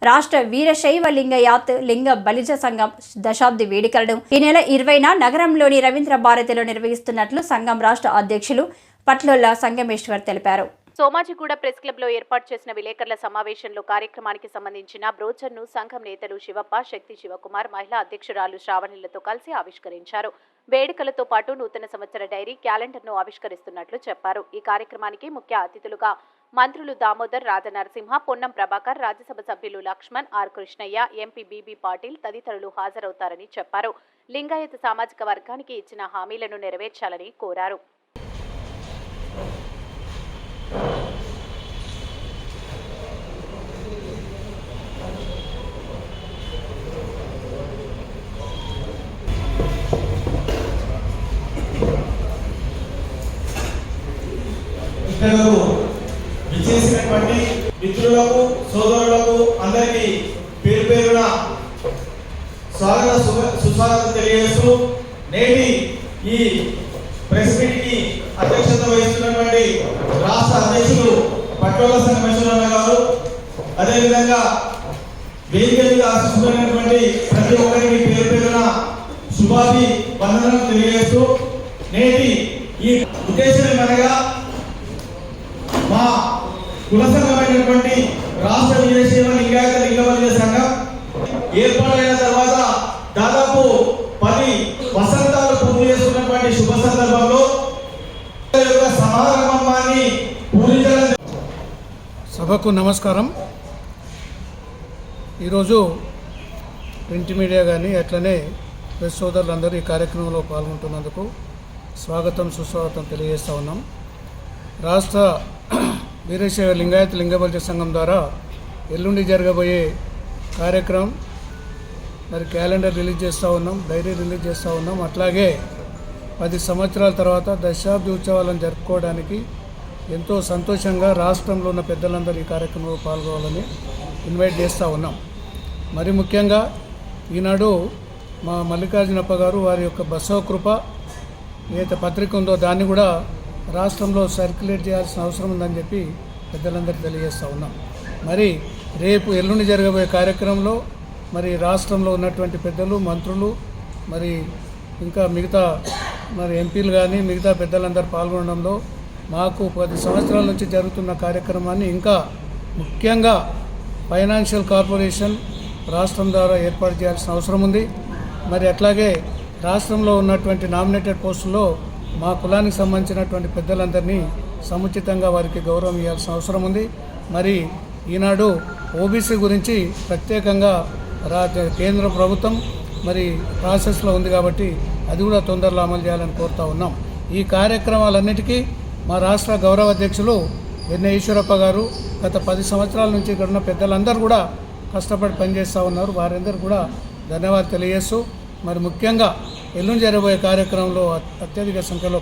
రాష్ట్ర వీరశైవ లింగయాత్ లింగ బలిజ సంఘం దశాబ్ది వేడుకలను ఈ నెల 20న నగరంలోని రవీంద్ర భారతిలో నిర్వహిస్తున్నట్లు సంఘం రాష్ట్ర అధ్యక్షులు పట్లొల్ల సంగమేశ్వర్ తెలిపారు. సోమాజిగూడ ప్రెస్ క్లబ్ లో ఏర్పాటు చేసిన విలేకరుల సమావేశంలో కార్యక్రమానికి సంబంధించిన బ్రోచర్ను సంఘం నేతలు శివప్ప, శక్తి శివకుమార్, మహిళా అధ్యక్షురాలు శ్రావణిలతో కలిసి ఆవిష్కరించారు. వేడుకలతో పాటు నూతన సంవత్సర డైరీ క్యాలెండర్ను ఆవిష్కరిస్తున్నట్లు చెప్పారు. ఈ కార్యక్రమానికి ముఖ్య అతిథులుగా మంత్రులు దామోదర్ రాజనరసింహ, పొన్నం ప్రభాకర్, రాజ్యసభ సభ్యులు Laxman, R Krishnaiah, MP BB Patil తదితరులు హాజరవుతారని చెప్పారు. లింగాయత సామాజిక వర్గానికి ఇచ్చిన హామీలను నెరవేర్చాలని కోరారు. విచ్చేసినటువంటి మిత్రులకు, సోదరులకు అందరికీ పేరు పేరున సుస్వాగతం తెలియజేస్తూ నేటి ఈ ప్రెస్ మీట్ కి అధ్యక్షత వహిస్తున్నటువంటి రాష్ట్ర అధ్యక్షులు పట్లొల్ల సంగమేశ్వరరావు గారు, అదేవిధంగా వేదిక మీద ఆశిస్తున్నటువంటి ప్రతి ఒక్కరికి పేరు పేరున శుభాభి వందనం తెలియజేస్తూ నేటి ఈ ఉద్దేశం ఏమనగా మా కుల సంఘమైనటువంటి రాష్ట్ర వీరశైవ లింగాయత లింగ బలిజ సంఘం ఏర్పాటైన తర్వాత దాదాపు 10 వసంతాలు పూర్తి చేసుకున్నటువంటి శుభ సందర్భంలో సమారంభాన్ని పూరించడం. సభకు నమస్కారం. ఈరోజు ప్రింట్ మీడియా కానీ అట్లనే ప్రెస్ సోదరులందరూ ఈ కార్యక్రమంలో పాల్గొంటున్నందుకు స్వాగతం, సుస్వాగతం తెలియజేస్తూ ఉన్నాం. రాష్ట్ర వీరశైవ లింగాయత లింగ బలిజ సంఘం ద్వారా ఎల్లుండి జరగబోయే కార్యక్రమం మరి క్యాలెండర్ రిలీజ్ చేస్తూ ఉన్నాం, డైరీ రిలీజ్ చేస్తూ ఉన్నాం. అట్లాగే 10 సంవత్సరాల తర్వాత దశాబ్ది ఉత్సవాలను జరుపుకోవడానికి ఎంతో సంతోషంగా రాష్ట్రంలో ఉన్న పెద్దలందరూ ఈ కార్యక్రమంలో పాల్గొనాలని ఇన్వైట్ చేస్తూ ఉన్నాం. మరి ముఖ్యంగా ఈనాడు మా మల్లికార్జునప్ప గారు వారి యొక్క బసవ కృప ఏదైతే పత్రిక ఉందో దాన్ని కూడా రాష్ట్రంలో సర్క్యులేట్ చేయాల్సిన అవసరం ఉందని చెప్పి పెద్దలందరికీ తెలియజేస్తూ ఉన్నాం. మరి రేపు ఎల్లుండి జరగబోయే కార్యక్రమంలో మరి రాష్ట్రంలో ఉన్నటువంటి పెద్దలు, మంత్రులు, మరి ఇంకా మిగతా మరి ఎంపీలు కానీ మిగతా పెద్దలందరూ పాల్గొనడంలో మాకు 10 సంవత్సరాల నుంచి జరుగుతున్న కార్యక్రమాన్ని ఇంకా ముఖ్యంగా ఫైనాన్షియల్ కార్పొరేషన్ రాష్ట్రం ద్వారా ఏర్పాటు చేయాల్సిన అవసరం ఉంది. మరి అట్లాగే రాష్ట్రంలో ఉన్నటువంటి నామినేటెడ్ పోస్టుల్లో మా కులానికి సంబంధించినటువంటి పెద్దలందరినీ సముచితంగా వారికి గౌరవం ఇవ్వాల్సిన అవసరం ఉంది. మరి ఈనాడు ఓబీసీ గురించి ప్రత్యేకంగా కేంద్ర ప్రభుత్వం మరి ప్రాసెస్లో ఉంది కాబట్టి అది కూడా తొందరలో అమలు చేయాలని కోరుతూ ఉన్నాం. ఈ కార్యక్రమాలన్నిటికీ మా రాష్ట్ర గౌరవ అధ్యక్షులు వెన్నె ఈశ్వరప్ప గారు గత 10 సంవత్సరాల నుంచి ఇక్కడ ఉన్న పెద్దలందరూ కూడా కష్టపడి పనిచేస్తూ ఉన్నారు. వారందరూ కూడా ధన్యవాదాలు తెలియజేస్తూ మరి ముఖ్యంగా ఎల్లుండి జరగబోయే కార్యక్రమంలో అత్యధిక సంఖ్యలో